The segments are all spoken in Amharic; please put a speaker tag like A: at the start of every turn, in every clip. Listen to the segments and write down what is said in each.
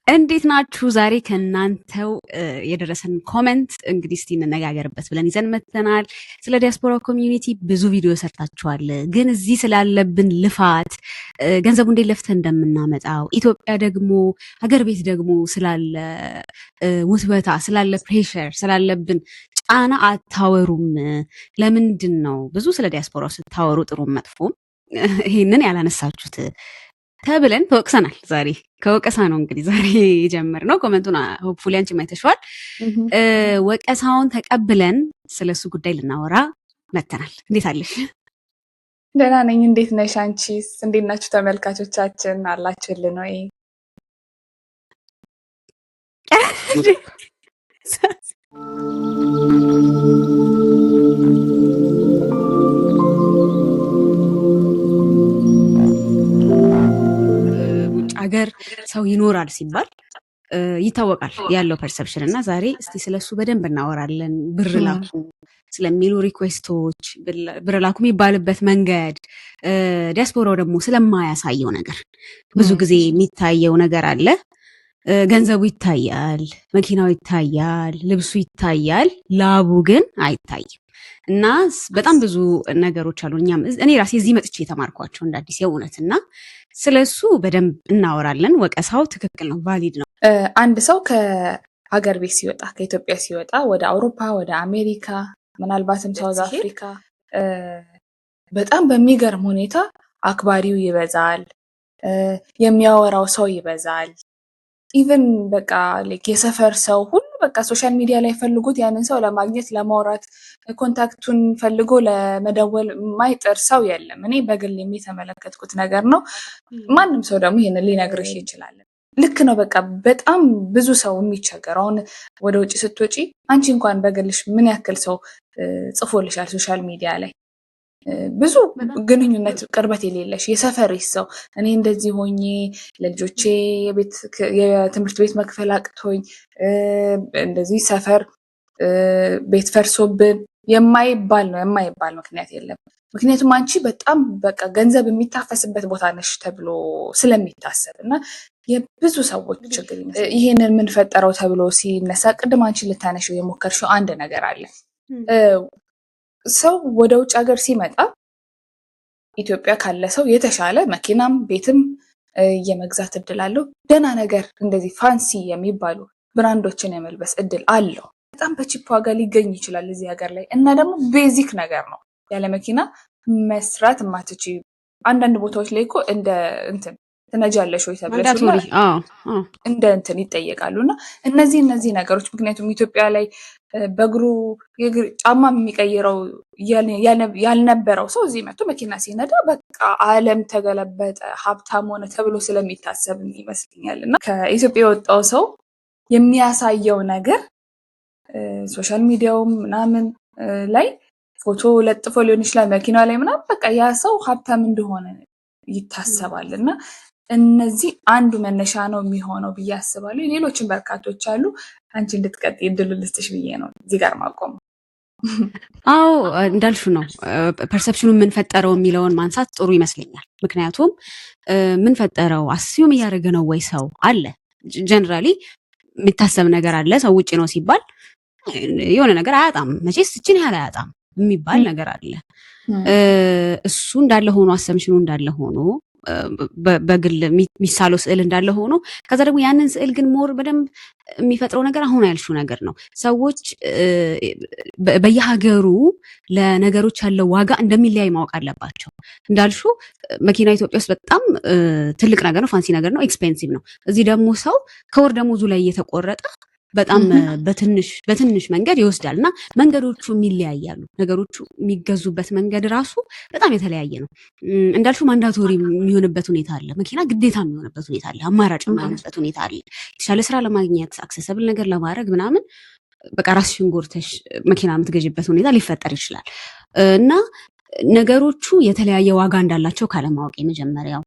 A: እንዴት ናችሁ? ዛሬ ከእናንተው የደረሰን ኮመንት እንግዲህ እስቲ እንነጋገርበት ብለን ይዘን መጥተናል። ስለ ዲያስፖራ ኮሚዩኒቲ ብዙ ቪዲዮ ሰርታችኋል፣ ግን እዚህ ስላለብን ልፋት ገንዘቡ እንዴት ለፍተን እንደምናመጣው ኢትዮጵያ ደግሞ ሀገር ቤት ደግሞ ስላለ ውትበታ ስላለ ፕሬሸር ስላለብን ጫና አታወሩም? ለምንድን ነው ብዙ ስለ ዲያስፖራው ስታወሩ ጥሩም መጥፎም ይሄንን ያላነሳችሁት ተብለን ተወቅሰናል። ዛሬ ከወቀሳ ነው እንግዲህ ዛሬ የጀመርነው። ኮመንቱን ሆፕፉሊ አንቺ ማይተሽዋል። ወቀሳውን ተቀብለን ስለሱ ጉዳይ ልናወራ መተናል። እንዴት አለሽ?
B: ደህና ነኝ። እንዴት ነሽ? አንቺስ እንዴት ናችሁ? ተመልካቾቻችን አላችሁልን ወይ?
A: ውጭ ሀገር ሰው ይኖራል ሲባል ይታወቃል ያለው ፐርሰፕሽን እና ዛሬ እስቲ ስለሱ በደንብ እናወራለን። ብር ላኩ ስለሚሉ ሪኩዌስቶች፣ ብር ላኩ የሚባልበት መንገድ፣ ዲያስፖራው ደግሞ ስለማያሳየው ነገር ብዙ ጊዜ የሚታየው ነገር አለ። ገንዘቡ ይታያል፣ መኪናው ይታያል፣ ልብሱ ይታያል፣ ላቡ ግን አይታይም። እና በጣም ብዙ ነገሮች አሉ። እኔ ራሴ እዚህ መጥቼ የተማርኳቸው እንደ አዲስ የእውነት እና ስለሱ በደንብ እናወራለን። ወቀሳው ትክክል ነው፣ ቫሊድ ነው።
B: አንድ ሰው ከሀገር ቤት ሲወጣ ከኢትዮጵያ ሲወጣ ወደ አውሮፓ፣ ወደ አሜሪካ፣ ምናልባትም ሳውዝ አፍሪካ በጣም በሚገርም ሁኔታ አክባሪው ይበዛል፣ የሚያወራው ሰው ይበዛል። ኢቨን በቃ የሰፈር ሰው ሁሉ በቃ ሶሻል ሚዲያ ላይ ፈልጎት ያንን ሰው ለማግኘት ለማውራት ኮንታክቱን ፈልጎ ለመደወል የማይጥር ሰው የለም። እኔ በግል የተመለከትኩት ነገር ነው። ማንም ሰው ደግሞ ይሄንን ሊነግርሽ ይችላል። ልክ ነው። በቃ በጣም ብዙ ሰው የሚቸገረው አሁን ወደ ውጭ ስትወጪ አንቺ እንኳን በግልሽ ምን ያክል ሰው ጽፎልሻል ሶሻል ሚዲያ ላይ ብዙ ግንኙነት ቅርበት የሌለሽ የሰፈርሽ ሰው እኔ እንደዚህ ሆኜ ለልጆቼ የትምህርት ቤት መክፈል አቅቶኝ እንደዚህ ሰፈር ቤት ፈርሶብን የማይባል ምክንያት የለም። ምክንያቱም አንቺ በጣም በቃ ገንዘብ የሚታፈስበት ቦታ ነሽ ተብሎ ስለሚታሰብ እና የብዙ ሰዎች ችግር ይሄንን የምንፈጠረው ተብሎ ሲነሳ ቅድም አንቺ ልታነሽው የሞከርሽው አንድ ነገር አለ። ሰው ወደ ውጭ ሀገር ሲመጣ ኢትዮጵያ ካለ ሰው የተሻለ መኪናም ቤትም የመግዛት እድል አለው። ደህና ነገር እንደዚህ ፋንሲ የሚባሉ ብራንዶችን የመልበስ እድል አለው። በጣም በቺፕ ዋጋ ሊገኝ ይችላል እዚህ ሀገር ላይ እና ደግሞ ቤዚክ ነገር ነው። ያለ መኪና መስራት ማትቺ አንዳንድ ቦታዎች ላይ እኮ እንደ እንትን ትነጃለሽ ወይ ተብለሽ እንደ እንትን ይጠየቃሉ። እና እነዚህ ነገሮች ምክንያቱም ኢትዮጵያ ላይ በእግሩ ጫማ የሚቀይረው ያልነበረው ሰው እዚህ መጥቶ መኪና ሲነዳ በቃ ዓለም ተገለበጠ ሀብታም ሆነ ተብሎ ስለሚታሰብ ይመስለኛል። እና ከኢትዮጵያ የወጣው ሰው የሚያሳየው ነገር ሶሻል ሚዲያውም ምናምን ላይ ፎቶ ለጥፎ ሊሆን ይችላል መኪና ላይ ምናምን በቃ ያ ሰው ሀብታም እንደሆነ ይታሰባል። እና እነዚህ አንዱ መነሻ ነው የሚሆነው ብዬ አስባለሁ። ሌሎችን በርካቶች አሉ። አንቺ እንድትቀጥይ እድሉ ልስጥሽ ብዬ ነው እዚህ ጋር ማቆም።
A: አዎ እንዳልሹ ነው። ፐርሰፕሽኑ የምንፈጠረው የሚለውን ማንሳት ጥሩ ይመስለኛል። ምክንያቱም ምንፈጠረው አስዩም እያደረገ ነው ወይ ሰው አለ። ጀነራሊ የሚታሰብ ነገር አለ። ሰው ውጭ ነው ሲባል የሆነ ነገር አያጣም፣ መቼስ እችን ያህል አያጣም የሚባል ነገር አለ። እሱ እንዳለ ሆኖ አሰምሽኑ እንዳለ ሆኖ በግል የሚሳለው ስዕል እንዳለ ሆኖ ከዛ ደግሞ ያንን ስዕል ግን ሞር በደንብ የሚፈጥረው ነገር አሁን ያልሽው ነገር ነው። ሰዎች በየሀገሩ ለነገሮች ያለው ዋጋ እንደሚለያይ ማወቅ አለባቸው። እንዳልሹ መኪና ኢትዮጵያ ውስጥ በጣም ትልቅ ነገር ነው፣ ፋንሲ ነገር ነው፣ ኤክስፔንሲቭ ነው። እዚህ ደግሞ ሰው ከወር ደሞዙ ላይ እየተቆረጠ በጣም በትንሽ መንገድ ይወስዳል እና መንገዶቹ የሚለያያሉ። ነገሮቹ የሚገዙበት መንገድ ራሱ በጣም የተለያየ ነው። እንዳልሹ ማንዳቶሪ የሚሆንበት ሁኔታ አለ፣ መኪና ግዴታ የሚሆንበት ሁኔታ አለ፣ አማራጭ የሚሆንበት ሁኔታ አለ። የተሻለ ስራ ለማግኘት አክሰሰብል ነገር ለማድረግ ምናምን በቃ ራስሽን ጎርተሽ መኪና የምትገዥበት ሁኔታ ሊፈጠር ይችላል እና ነገሮቹ የተለያየ ዋጋ እንዳላቸው ካለማወቅ የመጀመሪያው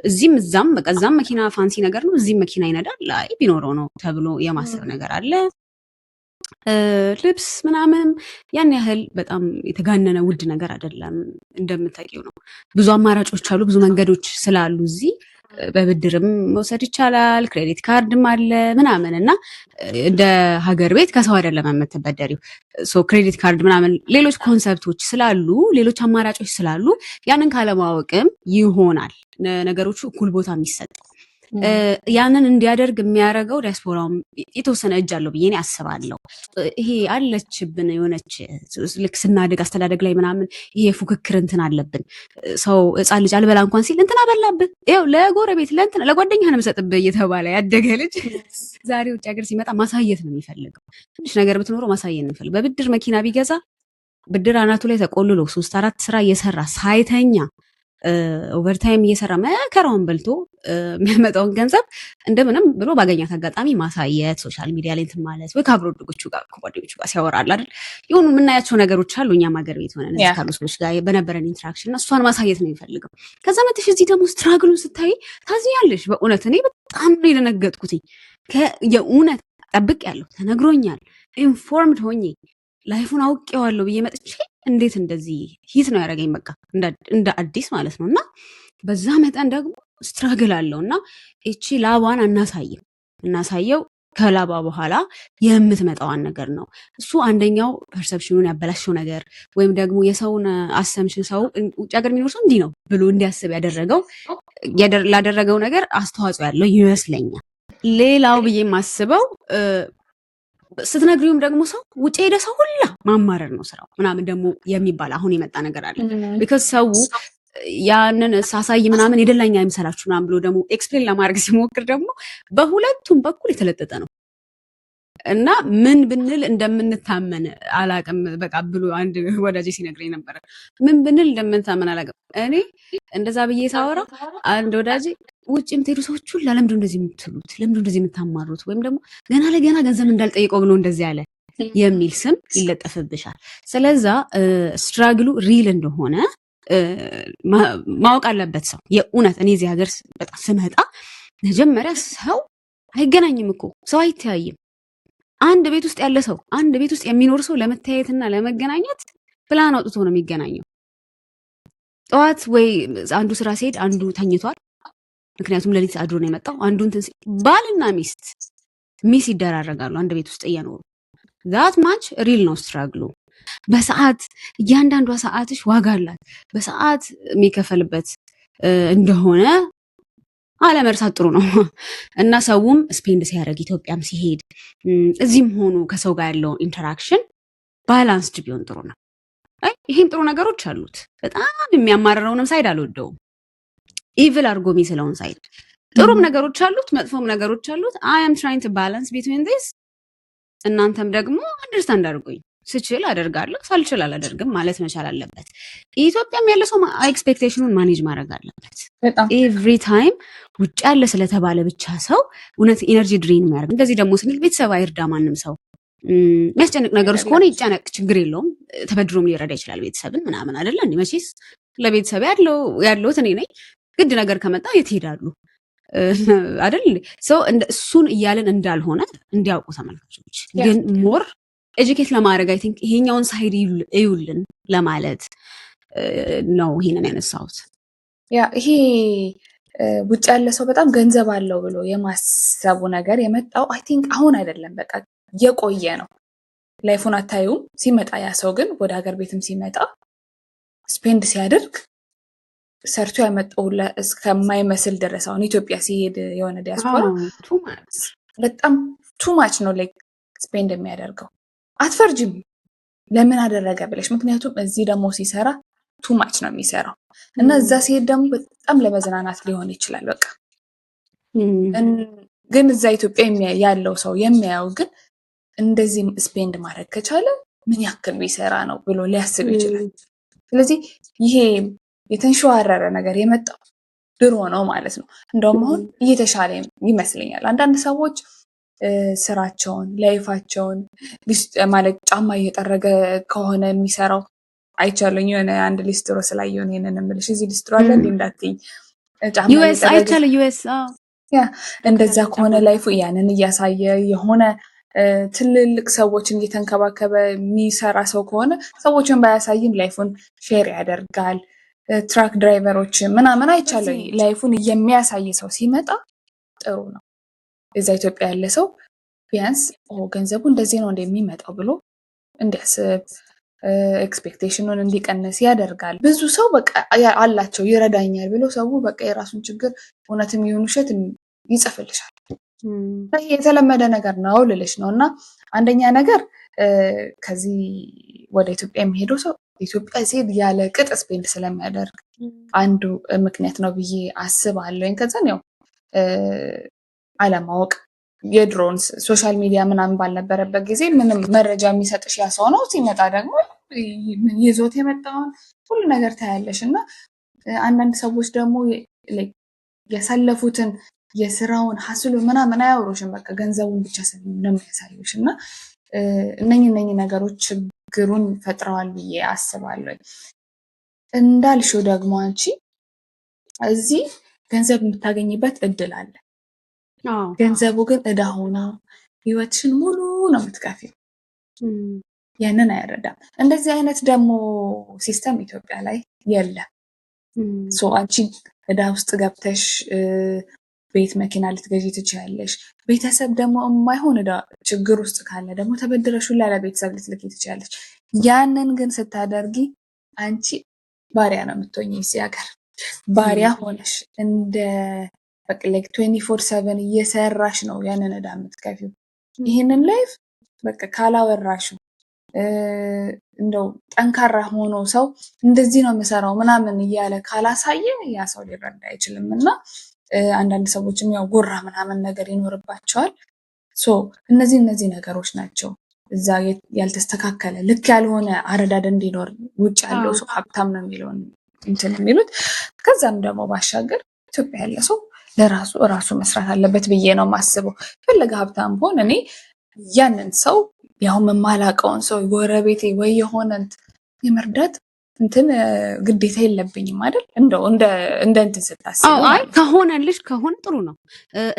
A: እዚህም እዛም በቃ እዛም መኪና ፋንሲ ነገር ነው፣ እዚህም መኪና ይነዳል፣ ላይ ቢኖረው ነው ተብሎ የማሰብ ነገር አለ። ልብስ ምናምን ያን ያህል በጣም የተጋነነ ውድ ነገር አይደለም። እንደምታውቂው ነው ብዙ አማራጮች አሉ፣ ብዙ መንገዶች ስላሉ እዚህ በብድርም መውሰድ ይቻላል፣ ክሬዲት ካርድም አለ ምናምን እና እንደ ሀገር ቤት ከሰው አይደለም የምትበደሪው። ሶ ክሬዲት ካርድ ምናምን ሌሎች ኮንሰፕቶች ስላሉ ሌሎች አማራጮች ስላሉ ያንን ካለማወቅም ይሆናል ነገሮቹ እኩል ቦታ የሚሰጠው። ያንን እንዲያደርግ የሚያደርገው ዲያስፖራውም የተወሰነ እጅ አለው ብዬ አስባለሁ። ይሄ አለችብን የሆነች ልክ ስናድግ አስተዳደግ ላይ ምናምን ይሄ ፉክክር እንትን አለብን። ሰው ሕፃን ልጅ አልበላ እንኳን ሲል እንትን አበላብህ፣ ይኸው ለጎረቤት ለእንትን ለጓደኛ ነው የምሰጥብህ እየተባለ ያደገ ልጅ ዛሬ ውጭ ሀገር ሲመጣ ማሳየት ነው የሚፈልገው። ትንሽ ነገር ብትኖረው ማሳየት ነው የሚፈልገው። በብድር መኪና ቢገዛ ብድር አናቱ ላይ ተቆልሎ 3-4 ስራ እየሰራ ሳይተኛ ኦቨርታይም እየሰራ መከራውን በልቶ የሚያመጣውን ገንዘብ እንደምንም ብሎ ባገኛት አጋጣሚ ማሳየት፣ ሶሻል ሚዲያ ላይ እንትን ማለት ወይ ከአብሮ ድጎቹ ጋር ከጓደኞቹ ጋር ሲያወራል አይደል የሆኑ የምናያቸው ነገሮች አሉ። እኛም ሀገር ቤት ሆነን እዚህ ካሉ ሰዎች ጋር በነበረን ኢንተራክሽን እና እሷን ማሳየት ነው የሚፈልገው። ከዛ መጥተሽ እዚህ ደግሞ ስትራግሉን ስታይ ታዝኛለሽ። በእውነት እኔ በጣም ነው የደነገጥኩትኝ። የእውነት ጠብቅ ያለው ተነግሮኛል፣ ኢንፎርምድ ሆኜ ላይፉን አውቄዋለሁ ብዬ መጥቼ እንዴት እንደዚህ ሂት ነው ያደረገኝ። በቃ እንደ አዲስ ማለት ነው። እና በዛ መጠን ደግሞ ስትራግል አለው እና እቺ ላቧን እናሳየው ከላባ በኋላ የምትመጣዋን ነገር ነው። እሱ አንደኛው ፐርሰፕሽኑን ያበላሸው ነገር ወይም ደግሞ የሰውን አሰምሽን ሰው ውጭ ሀገር የሚኖር ሰው እንዲህ ነው ብሎ እንዲያስብ ላደረገው ነገር አስተዋጽኦ ያለው ይመስለኛል። ሌላው ብዬ የማስበው ስትነግሪውም ደግሞ ሰው ውጭ ሄደ ሰው ሁላ ማማረር ነው ስራው ምናምን ደግሞ የሚባል አሁን የመጣ ነገር አለ። ቢካዝ ሰው ያንን ሳሳይ ምናምን የደላኛ አይምሰላችሁ ምናምን ብሎ ደግሞ ኤክስፕሌን ለማድረግ ሲሞክር ደግሞ በሁለቱም በኩል የተለጠጠ ነው እና ምን ብንል እንደምንታመን አላቅም በቃ ብሎ አንድ ወዳጄ ሲነግረኝ ነበረ። ምን ብንል እንደምንታመን አላቅም። እኔ እንደዛ ብዬ ሳወራ አንድ ወዳጄ ውጭ የምትሄዱ ሰዎች ሁላ ለምንድን እንደዚህ የምትሉት ለምንድን እንደዚህ የምታማሩት ወይም ደግሞ ገና ለገና ገንዘብ እንዳልጠየቀው ብሎ እንደዚህ ያለ የሚል ስም ይለጠፍብሻል። ስለዛ ስትራግሉ ሪል እንደሆነ ማወቅ አለበት ሰው። የእውነት እኔ እዚህ ሀገር በጣም ስመጣ መጀመሪያ ሰው አይገናኝም እኮ ሰው አይተያይም። አንድ ቤት ውስጥ ያለ ሰው አንድ ቤት ውስጥ የሚኖር ሰው ለመተያየትና ለመገናኘት ፕላን አውጥቶ ነው የሚገናኘው። ጠዋት ወይ አንዱ ስራ ሲሄድ አንዱ ተኝቷል፣ ምክንያቱም ሌሊት አድሮ ነው የመጣው። አንዱ እንትን ባልና ሚስ ይደራረጋሉ አንድ ቤት ውስጥ እየኖሩ። ዛት ማች ሪል ነው ስትራግሉ። በሰዓት እያንዳንዷ ሰዓትሽ ዋጋ አላት። በሰዓት የሚከፈልበት እንደሆነ አለመርሳት ጥሩ ነው እና ሰውም ስፔንድ ሲያደርግ ኢትዮጵያም ሲሄድ እዚህም ሆኖ ከሰው ጋር ያለው ኢንተራክሽን ባላንስድ ቢሆን ጥሩ ነው። ይሄም ጥሩ ነገሮች አሉት። በጣም የሚያማርረውንም ሳይድ አልወደውም። ኢቪል አድርጎ የሚስለውን ሳይድ ጥሩም ነገሮች አሉት፣ መጥፎም ነገሮች አሉት። አይ አም ትራይንግ ቱ ባላንስ ቢትዊን ዲስ። እናንተም ደግሞ አንደርስታንድ አድርጎኝ ስችል አደርጋለሁ፣ ሳልችል አላደርግም ማለት መቻል አለበት። ኢትዮጵያም ያለ ሰው ኤክስፔክቴሽኑን ማኔጅ ማድረግ አለበት። ኤቭሪ ታይም ውጭ ያለ ስለተባለ ብቻ ሰው እውነት ኢነርጂ ድሬን የሚያደርግ እንደዚህ ደግሞ ስንል ቤተሰብ አይርዳ ማንም ሰው የሚያስጨንቅ ነገር ውስጥ ከሆነ ይጨነቅ፣ ችግር የለውም። ተበድሮም ሊረዳ ይችላል ቤተሰብን ምናምን አይደለ እንዴ? መቼስ ለቤተሰብ ያለሁት እኔ ነኝ። ግድ ነገር ከመጣ የት ሄዳሉ አይደል? ሰው እሱን እያልን እንዳልሆነ እንዲያውቁ ተመልካቾች ግን ሞር ኤጁኬት ለማድረግ አይ ቲንክ ይሄኛውን ሳይድ እዩልን ለማለት ነው ይሄንን ያነሳሁት።
B: ያ ይሄ ውጭ ያለ ሰው በጣም ገንዘብ አለው ብሎ የማሰቡ ነገር የመጣው አይ ቲንክ አሁን አይደለም፣ በቃ የቆየ ነው። ላይፉን አታዩም። ሲመጣ ያ ሰው ግን ወደ ሀገር ቤትም ሲመጣ ስፔንድ ሲያደርግ ሰርቶ ያመጣው እስከማይመስል ድረስ አሁን ኢትዮጵያ ሲሄድ የሆነ ዲያስፖራ በጣም ቱማች ነው ላይክ ስፔንድ የሚያደርገው። አትፈርጅም ለምን አደረገ ብለሽ፣ ምክንያቱም እዚህ ደግሞ ሲሰራ ቱማች ነው የሚሰራው እና እዛ ሲሄድ ደግሞ በጣም ለመዝናናት ሊሆን ይችላል። በቃ ግን እዛ ኢትዮጵያ ያለው ሰው የሚያየው ግን እንደዚህ ስፔንድ ማድረግ ከቻለ ምን ያክል ቢሰራ ነው ብሎ ሊያስብ ይችላል። ስለዚህ ይሄ የተንሸዋረረ ነገር የመጣው ድሮ ነው ማለት ነው። እንደውም አሁን እየተሻለ ይመስለኛል። አንዳንድ ሰዎች ስራቸውን ላይፋቸውን ማለት ጫማ እየጠረገ ከሆነ የሚሰራው አይቻለኝ። የሆነ አንድ ሊስትሮ ስላየሆነ ይሄንን እምልሽ እዚህ ሊስትሮ አለ እንዳትይ ጫማ
A: ዩኤስ አይቻለ ዩኤስ
B: ያ እንደዛ ከሆነ ላይፉ ያንን እያሳየ የሆነ ትልልቅ ሰዎችን እየተንከባከበ የሚሰራ ሰው ከሆነ ሰዎችን ባያሳይም ላይፉን ሼር ያደርጋል። ትራክ ድራይቨሮች ምናምን አይቻለሁ። ላይፉን የሚያሳይ ሰው ሲመጣ ጥሩ ነው። እዛ ኢትዮጵያ ያለ ሰው ቢያንስ ገንዘቡ እንደዚህ ነው እንደሚመጣው ብሎ እንዲያስብ ኤክስፔክቴሽኑን እንዲቀንስ ያደርጋል። ብዙ ሰው በቃ አላቸው ይረዳኛል ብሎ ሰው በቃ የራሱን ችግር እውነትም ይሁን ውሸት ይጽፍልሻል። ይሄ የተለመደ ነገር ነው ልልሽ ነው። እና አንደኛ ነገር ከዚህ ወደ ኢትዮጵያ የሚሄደው ሰው ኢትዮጵያ ሲሄድ ያለ ቅጥ ስፔንድ ስለሚያደርግ አንዱ ምክንያት ነው ብዬ አስባለሁ። ከዛን ያው አለማወቅ የድሮን ሶሻል ሚዲያ ምናምን ባልነበረበት ጊዜ ምንም መረጃ የሚሰጥሽ ያ ሰው ነው። ሲመጣ ደግሞ ይዞት የመጣውን ሁሉ ነገር ታያለሽ። እና አንዳንድ ሰዎች ደግሞ ያሳለፉትን የስራውን ሀስሉ ምናምን አያወሩሽም። በቃ ገንዘቡን ብቻ ነው የሚያሳዩሽ። እና እነኚህ ነገሮች ችግሩን ፈጥረዋል ብዬ አስባለሁ። እንዳልሽው ደግሞ አንቺ እዚህ ገንዘብ የምታገኝበት እድል አለ። ገንዘቡ ግን እዳ ሆኖ ህይወትሽን ሙሉ ነው የምትከፊው። ያንን አይረዳም። እንደዚህ አይነት ደግሞ ሲስተም ኢትዮጵያ ላይ የለም። አንቺ እዳ ውስጥ ገብተሽ ቤት መኪና ልትገዢ ትችያለሽ። ቤተሰብ ደግሞ የማይሆን እዳ ችግር ውስጥ ካለ ደግሞ ተበድረሽ ሁላ ለቤተሰብ ልትልኪ ትችያለሽ። ያንን ግን ስታደርጊ አንቺ ባሪያ ነው የምትሆኝ። እዚህ ሀገር ባሪያ ሆነሽ እንደ በቃ 24/7 እየሰራሽ ነው ያንን እዳ የምትከፊው። ይህንን ላይፍ በቃ ካላወራሹ እንደው ጠንካራ ሆኖ ሰው እንደዚህ ነው የምሰራው ምናምን እያለ ካላሳየ ያ ሰው ሊረዳ አይችልም። እና አንዳንድ ሰዎችም ያው ጉራ ምናምን ነገር ይኖርባቸዋል። እነዚህ ነገሮች ናቸው እዛ ያልተስተካከለ ልክ ያልሆነ አረዳድ እንዲኖር ውጭ ያለው ሰው ሀብታም ነው የሚለውን እንትን የሚሉት። ከዛም ደግሞ ባሻገር ኢትዮጵያ ያለ ሰው ለራሱ እራሱ መስራት አለበት ብዬ ነው የማስበው። ፈለገ ሀብታም ሆን እኔ ያንን ሰው ያው የማላውቀውን ሰው ጎረቤቴ ወይ የሆነ የመርዳት እንትን ግዴታ የለብኝም አይደል? እንደው እንደ እንትን ስታስብ
A: አይ ከሆነልሽ ከሆነ ጥሩ ነው።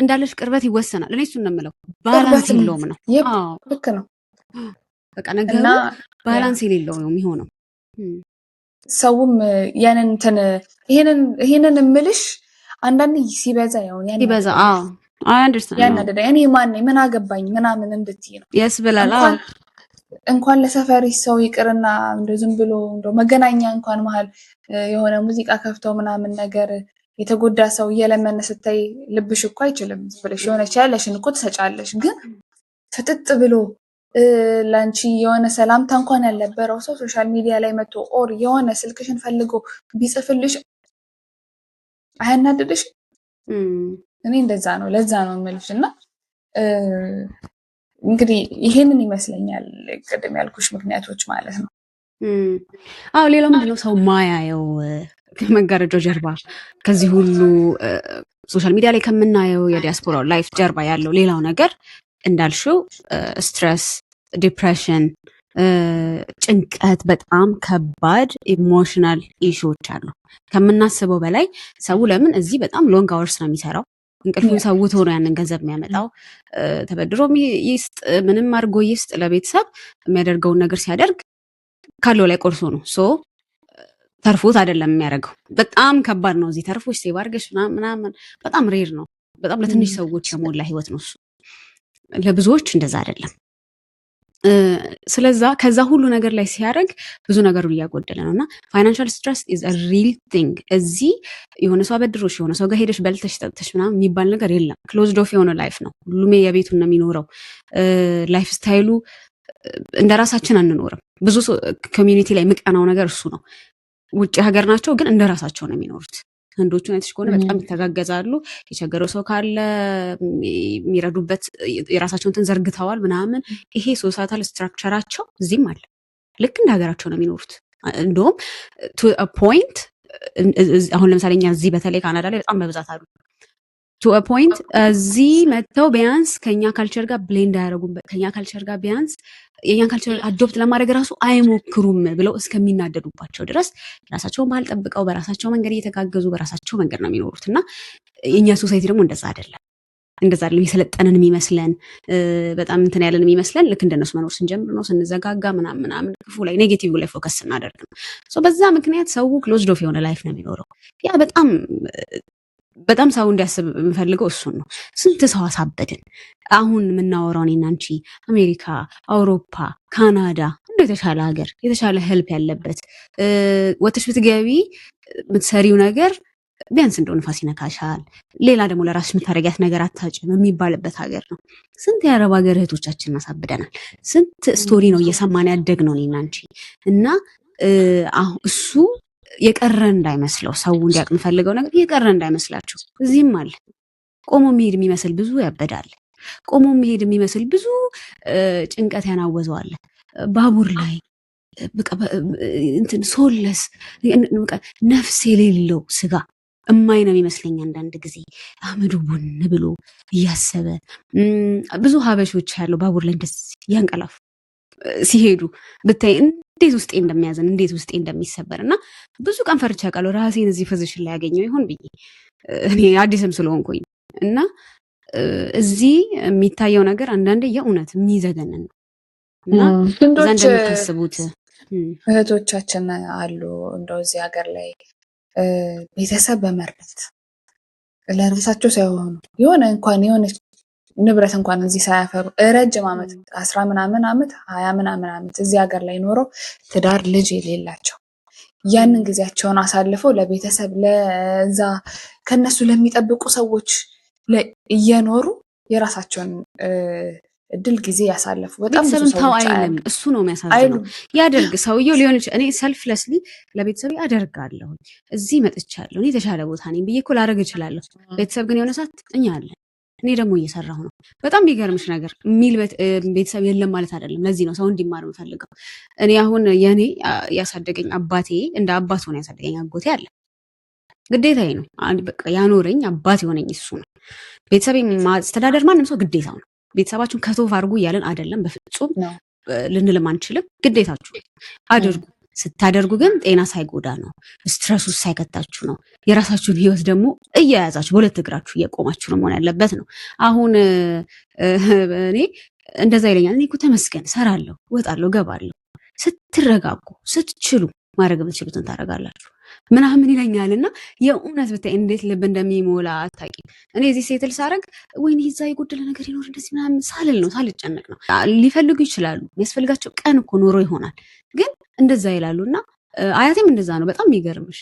A: እንዳለሽ ቅርበት ይወሰናል። እኔ እሱን ነው የምለው። ባላንስ የለውም ነው።
B: ልክ ነው።
A: በቃ ነገሩ ባላንስ የሌለው ነው የሚሆነው።
B: ሰውም ያንን እንትን ይሄንን እምልሽ አንዳንድ ሲበዛ
A: ሲበዛ
B: ያናደደ እኔ ማን ምን አገባኝ ምናምን እንድትይ ነው
A: ያስብላል።
B: እንኳን ለሰፈሪ ሰው ይቅርና እንደ ዝም ብሎ እንደ መገናኛ እንኳን መሀል የሆነ ሙዚቃ ከፍተው ምናምን ነገር የተጎዳ ሰው እየለመነ ስታይ ልብሽ እኮ አይችልም ብለሽ የሆነ ያለሽን እኮ ትሰጫለሽ። ግን ፍጥጥ ብሎ ላንቺ የሆነ ሰላምታ እንኳን ያልነበረው ሰው ሶሻል ሚዲያ ላይ መጥቶ ኦር የሆነ ስልክሽን ፈልጎ ቢጽፍልሽ አያናድድሽ? እኔ እንደዛ ነው። ለዛ ነው የምልሽ። እና እንግዲህ ይሄንን ይመስለኛል ቅድም ያልኩሽ ምክንያቶች ማለት ነው።
A: አዎ ሌላው ምንድነው ሰው ማያየው ከመጋረጃው ጀርባ ከዚህ ሁሉ ሶሻል ሚዲያ ላይ ከምናየው የዲያስፖራው ላይፍ ጀርባ ያለው ሌላው ነገር እንዳልሽው ስትረስ፣ ዲፕሬሽን፣ ጭንቀት፣ በጣም ከባድ ኢሞሽናል ኢሹዎች አሉ ከምናስበው በላይ። ሰው ለምን እዚህ በጣም ሎንግ አወርስ ነው የሚሰራው። እንቅልፉን ሰውቶ ነው ያንን ገንዘብ የሚያመጣው። ተበድሮ ይስጥ ምንም አድርጎ ይስጥ ለቤተሰብ የሚያደርገውን ነገር ሲያደርግ ካለው ላይ ቆርሶ ነው። ተርፎት አይደለም የሚያደርገው። በጣም ከባድ ነው። እዚህ ተርፎች ሴቭ አድርገሽ ምናምን በጣም ሬር ነው። በጣም ለትንሽ ሰዎች የሞላ ህይወት ነው እሱ። ለብዙዎች እንደዛ አይደለም። ስለዛ ከዛ ሁሉ ነገር ላይ ሲያደርግ ብዙ ነገሩን እያጎደለ ነው። እና ፋይናንሻል ስትረስ ኢዝ አ ሪል ቲንግ። እዚህ የሆነ ሰው አበድሮሽ የሆነ ሰው ጋር ሄደሽ በልተሽ ጠጥተሽ ምናምን የሚባል ነገር የለም። ክሎዝድ ኦፍ የሆነ ላይፍ ነው። ሁሉም የቤቱን ነው የሚኖረው። ላይፍ ስታይሉ እንደ ራሳችን አንኖርም። ብዙ ኮሚዩኒቲ ላይ የምቀናው ነገር እሱ ነው። ውጭ ሀገር ናቸው ግን እንደ ራሳቸው ነው የሚኖሩት። ህንዶቹን አይተሽ ከሆነ በጣም ይተጋገዛሉ። የቸገረው ሰው ካለ የሚረዱበት የራሳቸውን እንትን ዘርግተዋል ምናምን። ይሄ ሶሳይታል ስትራክቸራቸው እዚህም አለ። ልክ እንደ ሀገራቸው ነው የሚኖሩት። እንደውም ቱ አ ፖይንት አሁን ለምሳሌ እኛ እዚህ በተለይ ካናዳ ላይ በጣም በብዛት አሉ። ቱ አ ፖይንት እዚህ መጥተው ቢያንስ ከኛ ካልቸር ጋር ብሌንድ አያደርጉም። ከኛ ካልቸር ጋር ቢያንስ የኛን ካልቸር አዶፕት ለማድረግ ራሱ አይሞክሩም ብለው እስከሚናደዱባቸው ድረስ ራሳቸውን ባህል ጠብቀው በራሳቸው መንገድ እየተጋገዙ በራሳቸው መንገድ ነው የሚኖሩት። እና የኛ ሶሳይቲ ደግሞ እንደዛ አይደለም። እንደዛ አይደለም የሰለጠንን የሚመስለን በጣም እንትን ያለን የሚመስለን ልክ እንደነሱ መኖር ስንጀምር ነው ስንዘጋጋ ምናምን ክፉ ላይ ኔጌቲቭ ላይ ፎከስ ስናደርግ ነው። በዛ ምክንያት ሰው ክሎዝድ ኦፍ የሆነ ላይፍ ነው የሚኖረው። ያ በጣም ሰው እንዲያስብ የምፈልገው እሱን ነው። ስንት ሰው አሳበድን። አሁን የምናወራው እኔና አንቺ አሜሪካ፣ አውሮፓ፣ ካናዳ እንደ የተሻለ ሀገር የተሻለ ሄልፕ ያለበት ወተሽ ብትገቢ የምትሰሪው ነገር ቢያንስ እንደው ንፋስ ይነካሻል፣ ሌላ ደግሞ ለራስሽ የምታደርጊያት ነገር አታጭም የሚባልበት ሀገር ነው። ስንት የአረብ ሀገር እህቶቻችንን አሳብደናል። ስንት ስቶሪ ነው እየሰማን ያደግነው እኔና አንቺ እና እሱ የቀረ እንዳይመስለው ሰው እንዲያውቅ የምፈልገው ነገር የቀረ እንዳይመስላችሁ። እዚህም አለ ቆሞ የሚሄድ የሚመስል ብዙ ያበዳል። ቆሞ የሚሄድ የሚመስል ብዙ ጭንቀት ያናወዘዋል። ባቡር ላይ እንትን ሶለስ ነፍስ የሌለው ስጋ እማይ ነው የሚመስለኝ አንዳንድ ጊዜ አመዱ ቡን ብሎ እያሰበ ብዙ ሀበሾች ያለው ባቡር ላይ እንደዚህ እያንቀላፉ ሲሄዱ ብታይ እንዴት ውስጤ እንደሚያዘን እንዴት ውስጤ እንደሚሰበር እና ብዙ ቀን ፈርቻ ቃለሁ ራሴን እዚህ ፖዚሽን ላይ ያገኘው ይሆን ብዬ እኔ አዲስም ስለሆንኩኝ እና እዚህ የሚታየው ነገር አንዳንዴ የእውነት የሚዘገንን ነው እና እዛ እንደምታስቡት
B: እህቶቻችን አሉ እንደው እዚህ ሀገር ላይ ቤተሰብ በመርዳት ለራሳቸው ሳይሆኑ የሆነ ንብረት እንኳን እዚህ ሳያፈሩ ረጅም ዓመት 10 ምናምን ዓመት 20 ምናምን ዓመት እዚህ ሀገር ላይ ኖረው ትዳር ልጅ የሌላቸው ያንን ጊዜያቸውን አሳልፈው ለቤተሰብ ለዛ ከነሱ ለሚጠብቁ ሰዎች እየኖሩ የራሳቸውን እድል ጊዜ ያሳለፉ በጣም ብዙ ሰዎች
A: አይደለም። እሱ ነው የሚያሳዝነው። ያደርግ ሰውየው ሊሆን ይችላል። እኔ ሰልፍለስሊ ለቤተሰብ አደርጋለሁ እዚህ መጥቻለሁ እኔ የተሻለ ቦታ ነኝ ብዬ እኮ ላደርግ እችላለሁ። ቤተሰብ ግን የሆነ ሰዓት እኛ አለን እኔ ደግሞ እየሰራሁ ነው። በጣም ቢገርምሽ ነገር የሚል ቤተሰብ የለም ማለት አይደለም። ለዚህ ነው ሰው እንዲማር የምፈልገው። እኔ አሁን የኔ ያሳደገኝ አባቴ እንደ አባት ሆነ ያሳደገኝ አጎቴ አለ። ግዴታዬ ነው። በቃ ያኖረኝ አባት የሆነኝ እሱ ነው። ቤተሰብ ማስተዳደር ማንም ሰው ግዴታው ነው። ቤተሰባችሁን ከቶፍ አድርጉ እያለን አይደለም፣ በፍጹም ልንልም አንችልም። ግዴታችሁ አድርጉ። ስታደርጉ ግን ጤና ሳይጎዳ ነው፣ ስትረሱ ሳይከታችሁ ነው። የራሳችሁን ህይወት ደግሞ እየያዛችሁ በሁለት እግራችሁ እየቆማችሁ ነው መሆን ያለበት ነው። አሁን እኔ እንደዛ ይለኛል። እኔ እኮ ተመስገን ሰራለሁ፣ ወጣለሁ፣ ገባለሁ። ስትረጋጉ ስትችሉ ማድረግ የምትችሉትን ታደርጋላችሁ ምናምን ይለኛል እና የእውነት ብታይ እንዴት ልብ እንደሚሞላ አታውቂም። እኔ እዚህ ሴትል ሳረግ ወይኔ እዛ የጎደለ ነገር ይኖር እንደዚህ ምናምን ሳልል ነው ሳልጨነቅ ነው። ሊፈልጉ ይችላሉ፣ የሚያስፈልጋቸው ቀን እኮ ኖሮ ይሆናል፣ ግን እንደዛ ይላሉ እና አያቴም እንደዛ ነው። በጣም የሚገርምሽ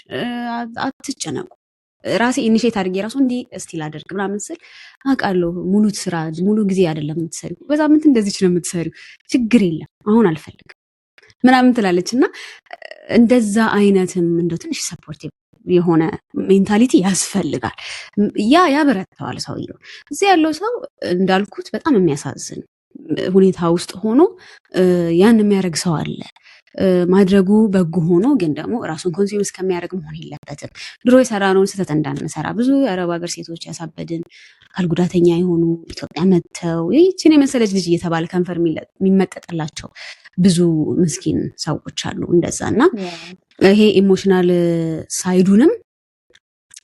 A: አትጨነቁ። ራሴ ኢኒሼት አድርጌ ራሱ እንዲህ እስቲ ላደርግ ምናምን ስል አውቃለሁ ሙሉ ስራ ሙሉ ጊዜ አይደለም የምትሰሪው፣ በሳምንት እንደዚች ነው የምትሰሪው፣ ችግር የለም አሁን አልፈልግም ምናምን ትላለች እና እንደዛ አይነትም እንደው ትንሽ ሰፖርት የሆነ ሜንታሊቲ ያስፈልጋል። ያበረታዋል ሰውየው። እዚህ ያለው ሰው እንዳልኩት በጣም የሚያሳዝን ሁኔታ ውስጥ ሆኖ ያን የሚያደርግ ሰው አለ። ማድረጉ በጎ ሆኖ ግን ደግሞ ራሱን ኮንሱም እስከሚያደርግ መሆን የለበትም። ድሮ የሰራነውን ስህተት እንዳንሰራ ብዙ የአረብ ሀገር ሴቶች ያሳበድን አካል ጉዳተኛ የሆኑ ኢትዮጵያ መጥተው ይህችን የመሰለች ልጅ እየተባለ ከንፈር የሚመጠጥላቸው ብዙ ምስኪን ሰዎች አሉ እንደዛ እና ይሄ ኢሞሽናል ሳይዱንም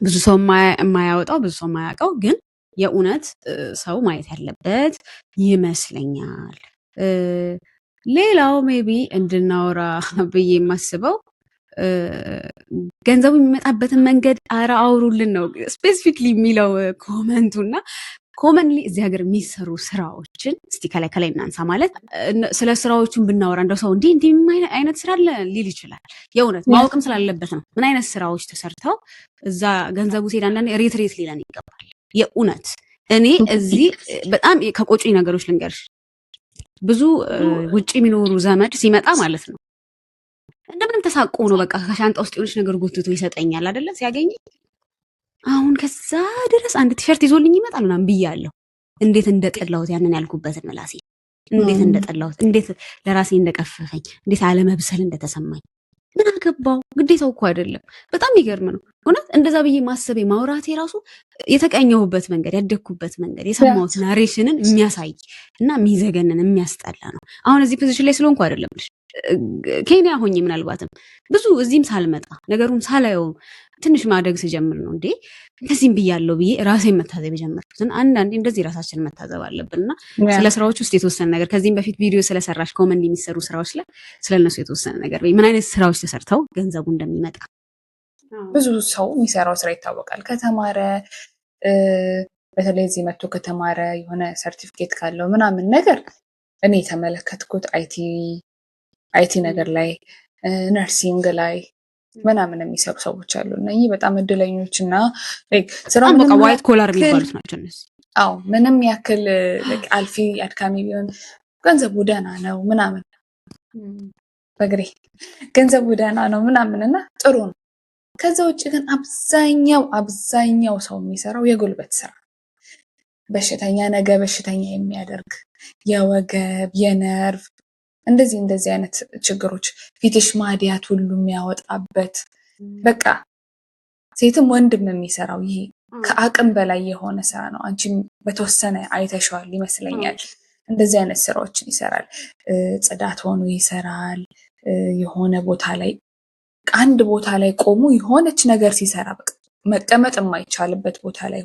A: ብዙ ሰው የማያወጣው ብዙ ሰው የማያውቀው ግን የእውነት ሰው ማየት ያለበት ይመስለኛል። ሌላው ሜቢ እንድናወራ ብዬ የማስበው ገንዘቡ የሚመጣበትን መንገድ አረ አውሩልን ነው ስፔሲፊክሊ የሚለው ኮመንቱ እና ኮመንሊ እዚህ ሀገር የሚሰሩ ስራዎችን እስቲ ከላይ ከላይ እናንሳ። ማለት ስለ ስራዎቹን ብናወራ እንደው ሰው እንዲህ አይነት ስራ አለ ሊል ይችላል። የእውነት ማወቅም ስላለበት ነው ምን አይነት ስራዎች ተሰርተው እዛ ገንዘቡ ሲሄድ አንዳንዴ ሬት ሊለን ይገባል። የእውነት እኔ እዚህ በጣም ከቆጩኝ ነገሮች ልንገርሽ። ብዙ ውጭ የሚኖሩ ዘመድ ሲመጣ ማለት ነው እንደምንም ተሳቆ ነው በቃ ከሻንጣ ውስጥ የሆነች ነገር ጎትቶ ይሰጠኛል አይደለ ሲያገኝ። አሁን ከዛ ድረስ አንድ ቲሸርት ይዞልኝ ይመጣል ምናምን ብያለሁ። እንዴት እንደጠላሁት ያንን ያልኩበትን ምላሴ እንዴት እንደጠላሁት፣ እንዴት ለራሴ እንደቀፈፈኝ፣ እንዴት አለመብሰል እንደተሰማኝ። ምን አገባው? ግዴታው እኮ አይደለም። በጣም ይገርም ነው እውነት። እንደዛ ብዬ ማሰቤ ማውራቴ ራሱ የተቀኘሁበት መንገድ ያደግኩበት መንገድ የሰማሁት ናሬሽንን የሚያሳይ እና የሚዘገንን የሚያስጠላ ነው። አሁን እዚህ ፖዚሽን ላይ ስለሆንኩ አይደለም ኬንያ ሆኜ ምናልባትም ብዙ እዚህም ሳልመጣ ነገሩን ሳላየው ትንሽ ማደግ ስጀምር ነው እንዴ እንደዚህም ብያለሁ ብዬ ራሴን መታዘብ የጀመርኩትን። አንዳንዴ እንደዚህ ራሳችንን መታዘብ አለብንና ስለ ስራዎች ውስጥ የተወሰነ ነገር ከዚህም በፊት ቪዲዮ ስለሰራሽ ኮመንድ የሚሰሩ ስራዎች ላይ ስለነሱ የተወሰነ ነገር ምን አይነት ስራዎች ተሰርተው ገንዘቡ እንደሚመጣ
B: ብዙ ሰው የሚሰራው ስራ ይታወቃል። ከተማረ በተለይ እዚህ መጥቶ ከተማረ የሆነ ሰርቲፊኬት ካለው ምናምን ነገር እኔ የተመለከትኩት አይቲ ነገር ላይ ነርሲንግ ላይ ምናምን የሚሰሩ ሰዎች አሉ እና ይህ በጣም እድለኞች እና
A: ስራ ዋይት ኮላር የሚባሉት ናቸው እነዚህ።
B: አዎ ምንም ያክል አልፊ አድካሚ ቢሆን ገንዘቡ ደህና ነው ምናምን በግሬ ገንዘቡ ደህና ነው ምናምን እና ጥሩ ነው። ከዛ ውጭ ግን አብዛኛው ሰው የሚሰራው የጉልበት ስራ በሽተኛ ነገ በሽተኛ የሚያደርግ የወገብ የነርቭ እንደዚህ አይነት ችግሮች ፊትሽ ማዲያት ሁሉ የሚያወጣበት በቃ ሴትም ወንድም የሚሰራው ይሄ ከአቅም በላይ የሆነ ስራ ነው። አንቺም በተወሰነ አይተሽዋል ይመስለኛል። እንደዚህ አይነት ስራዎችን ይሰራል። ጽዳት ሆኖ ይሰራል። የሆነ ቦታ ላይ አንድ ቦታ ላይ ቆሙ የሆነች ነገር ሲሰራ በቃ መቀመጥ የማይቻልበት ቦታ ላይ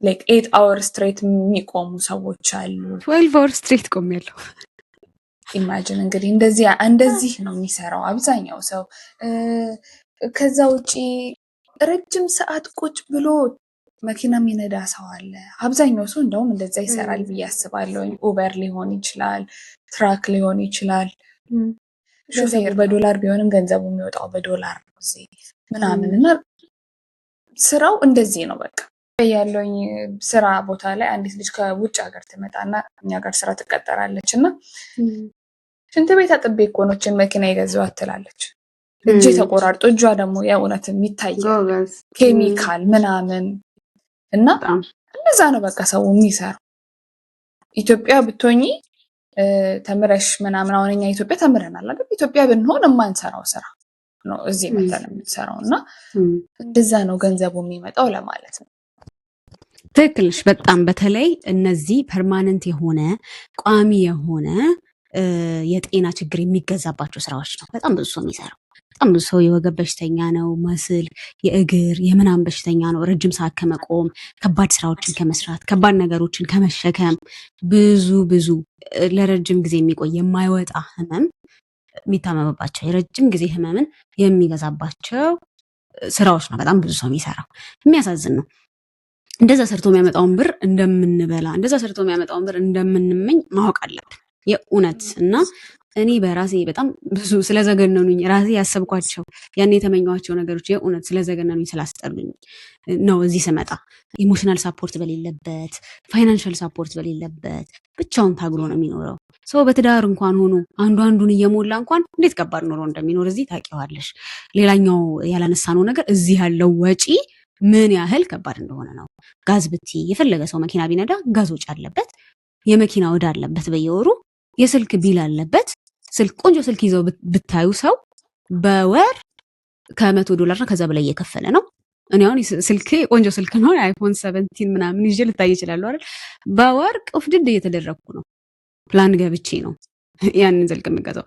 B: ላይክ 8 hours straight የሚቆሙ ሰዎች አሉ።
A: 12 hours straight ቆሜያለሁ።
B: ኢማጂን እንግዲህ እንደዚህ ነው የሚሰራው አብዛኛው ሰው። ከዛ ውጪ ረጅም ሰዓት ቁጭ ብሎ መኪና የሚነዳ ሰው አለ። አብዛኛው ሰው እንደውም እንደዛ ይሰራል ብዬ አስባለሁ። ኡበር ሊሆን ይችላል፣ ትራክ ሊሆን ይችላል። ሹፌር በዶላር ቢሆንም ገንዘቡ የሚወጣው በዶላር ነው እዚህ ምናምን እና ስራው እንደዚህ ነው። በቃ ያለኝ ስራ ቦታ ላይ አንዲት ልጅ ከውጭ ሀገር ትመጣና እኛ ጋር ስራ ትቀጠራለች እና ሽንት ቤት አጥቤ እኮ ነው መኪና የገዛኋት ትላለች። እጅ ተቆራርጦ እጇ ደግሞ የእውነት የሚታይ ኬሚካል ምናምን እና እንደዛ ነው በቃ ሰው የሚሰራው። ኢትዮጵያ ብትሆኚ ተምረሽ ምናምን አሁን እኛ ኢትዮጵያ ተምረናል አይደል? ኢትዮጵያ ብንሆን የማንሰራው ስራ ነው እዚህ መተን የምንሰራው እና እንደዛ ነው ገንዘቡ የሚመጣው ለማለት ነው።
A: ትክክል ነሽ በጣም። በተለይ እነዚህ ፐርማነንት የሆነ ቋሚ የሆነ የጤና ችግር የሚገዛባቸው ስራዎች ነው በጣም ብዙ ሰው የሚሰራው። በጣም ብዙ ሰው የወገብ በሽተኛ ነው፣ መስል የእግር የምናምን በሽተኛ ነው። ረጅም ሰዓት ከመቆም ከባድ ስራዎችን ከመስራት ከባድ ነገሮችን ከመሸከም ብዙ ለረጅም ጊዜ የሚቆይ የማይወጣ ህመም የሚታመምባቸው የረጅም ጊዜ ህመምን የሚገዛባቸው ስራዎች ነው በጣም ብዙ ሰው የሚሰራው። የሚያሳዝን ነው። እንደዛ ሰርቶ የሚያመጣውን ብር እንደምንበላ እንደዛ ሰርቶ የሚያመጣውን ብር እንደምንመኝ ማወቅ አለብን የእውነት። እና እኔ በራሴ በጣም ብዙ ስለዘገነኑኝ ራሴ ያሰብኳቸው ያን የተመኘኋቸው ነገሮች የእውነት ስለዘገነኑኝ ስላስጠሉኝ ነው እዚህ ስመጣ ኢሞሽናል ሳፖርት በሌለበት ፋይናንሻል ሳፖርት በሌለበት ብቻውን ታግሎ ነው የሚኖረው ሰው። በትዳር እንኳን ሆኖ አንዱን እየሞላ እንኳን እንዴት ከባድ ኑሮ እንደሚኖር እዚህ ታውቂዋለሽ። ሌላኛው ያላነሳነው ነገር እዚህ ያለው ወጪ ምን ያህል ከባድ እንደሆነ ነው። ጋዝ ብቲ የፈለገ ሰው መኪና ቢነዳ ጋዝ ወጪ አለበት፣ የመኪና ወዳ አለበት፣ በየወሩ የስልክ ቢል አለበት። ቆንጆ ስልክ ይዘው ብታዩ ሰው በወር $100 እና ከዛ በላይ እየከፈለ ነው። እኔ አሁን ስልክ ቆንጆ ስልክ ነው አይፎን 17 ምናምን ይዤ ልታይ ይችላል አይደል? በወር ቅፍድድ እየተደረግኩ ነው። ፕላን ገብቼ ነው ያንን ስልክ የምገዛው።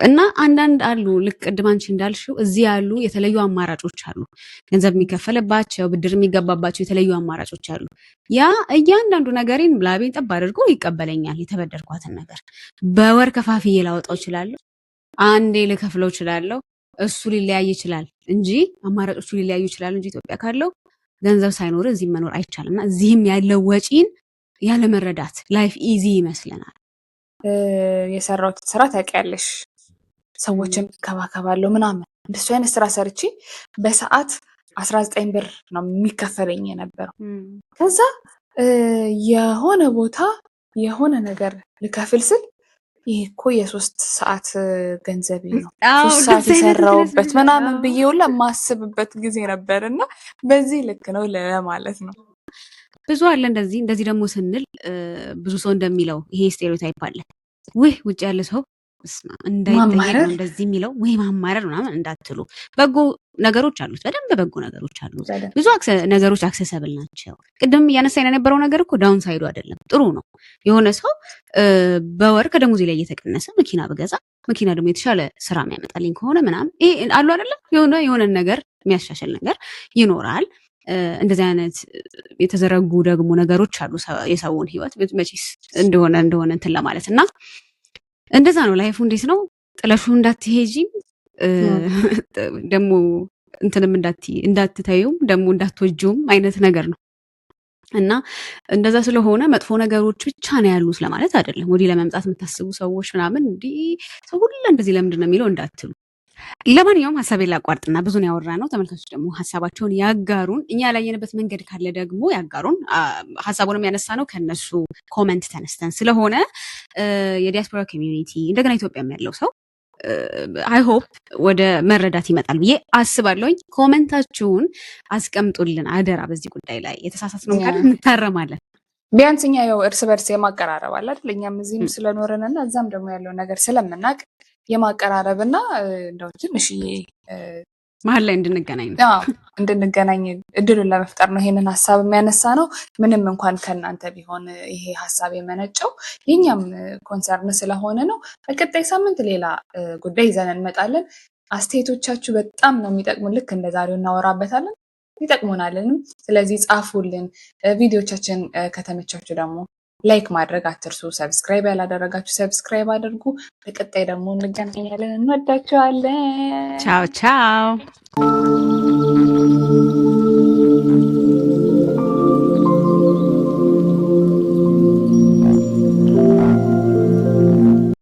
A: እና አንዳንድ አሉ ልክ ቅድም አንቺ እንዳልሽው እዚህ ያሉ የተለዩ አማራጮች አሉ። ገንዘብ የሚከፈልባቸው ብድር የሚገባባቸው የተለዩ አማራጮች አሉ። ያ እያንዳንዱ ነገሬን ላቤን ጠብ አድርጎ ይቀበለኛል። የተበደርኳትን ነገር በወር ከፋፍዬ ላወጣው እችላለሁ፣ አንዴ ልከፍለው እችላለሁ። እሱ ሊለያይ ይችላል እንጂ አማራጮቹ ሊለያዩ ይችላል እንጂ ኢትዮጵያ ካለው ገንዘብ ሳይኖር እዚህ መኖር አይቻልም። እና እዚህም ያለው ወጪን ያለመረዳት ላይፍ ኢዚ ይመስለናል።
B: የሰራሁት ስራ ታውቂያለሽ፣ ሰዎችን እንከባከባለሁ ምናምን እንደሱ አይነት ስራ ሰርቼ በሰዓት 19 ብር ነው የሚከፈለኝ የነበረው። ከዛ የሆነ ቦታ የሆነ ነገር ልከፍል ስል ይሄ እኮ የ3 ሰዓት ገንዘቤ ነው 3 ሰዓት የሰራሁበት ምናምን ብዬ ሁላ የማስብበት ጊዜ ነበር። እና በዚህ ልክ ነው ለማለት ነው።
A: ብዙ አለ እንደዚህ ደግሞ ስንል ብዙ ሰው እንደሚለው ይሄ ስቴሪዮታይፕ አለ። ውጭ ያለ ሰው እንዳይጠየቅ ነው እንደዚህ የሚለው ወይ ማማረር ምናምን እንዳትሉ። በጎ ነገሮች አሉት፣ በደንብ በጎ ነገሮች አሉት። ብዙ ነገሮች አክሰሰብል ናቸው። ቅድም እያነሳን የነበረው ነገር እኮ ዳውን ሳይዱ አይደለም፣ ጥሩ ነው። የሆነ ሰው በወር ከደሞዜ ላይ እየተቀነሰ መኪና ብገዛ መኪና ደግሞ የተሻለ ስራ የሚያመጣልኝ ከሆነ ምናምን ይሄ አሉ አይደለም የሆነ ነገር የሚያሻሽል ነገር ይኖራል። እንደዚህ አይነት የተዘረጉ ደግሞ ነገሮች አሉ የሰውን ህይወት መቼስ እንደሆነ እንትን ለማለት እና እንደዛ ነው። ላይፉ እንዴት ነው ጥለሹ እንዳትሄጂም ደግሞ እንትንም እንዳትታዩም ደግሞ እንዳትወጂውም አይነት ነገር ነው እና እንደዛ ስለሆነ መጥፎ ነገሮች ብቻ ነው ያሉት ለማለት አይደለም። ወዲህ ለመምጣት የምታስቡ ሰዎች ምናምን እንዲህ ሰው ሁሉ እንደዚህ ለምንድን ነው የሚለው እንዳትሉ። ለማንኛውም ሀሳቤን ላቋርጥና ብዙ ነው ያወራነው። ተመልካቾች ደግሞ ሀሳባቸውን ያጋሩን። እኛ ያላየንበት መንገድ ካለ ደግሞ ያጋሩን። ሀሳቡንም ያነሳ ነው ከነሱ ኮመንት ተነስተን ስለሆነ የዲያስፖራ ኮሚዩኒቲ እንደገና ኢትዮጵያም ያለው ሰው አይ ሆፕ ወደ መረዳት ይመጣል ብዬ አስባለሁኝ። ኮመንታችሁን አስቀምጡልን አደራ። በዚህ ጉዳይ ላይ የተሳሳትነው ካለ እንታረማለን።
B: ቢያንስ እኛ ያው እርስ በርስ የማቀራረብ አለ አይደል? እኛም እዚህም ስለኖረንና እዛም ደግሞ ያለው ነገር ስለምናቅ የማቀራረብና እንደው ትንሽ
A: መሀል ላይ እንድንገናኝ ነው
B: እንድንገናኝ እድሉን ለመፍጠር ነው ይሄንን ሀሳብ የሚያነሳ ነው። ምንም እንኳን ከእናንተ ቢሆን ይሄ ሀሳብ የመነጨው የኛም ኮንሰርን ስለሆነ ነው። በቀጣይ ሳምንት ሌላ ጉዳይ ይዘን እንመጣለን። አስተያየቶቻችሁ በጣም ነው የሚጠቅሙን። ልክ እንደዛሬው እናወራበታለን፣ ይጠቅሙናልንም። ስለዚህ ጻፉልን። ቪዲዮቻችን ከተመቻችሁ ደግሞ ላይክ ማድረግ አትርሱ። ሰብስክራይብ ያላደረጋችሁ ሰብስክራይብ አድርጉ። በቀጣይ ደግሞ እንገናኛለን። እንወዳችኋለን።
A: ቻው ቻው።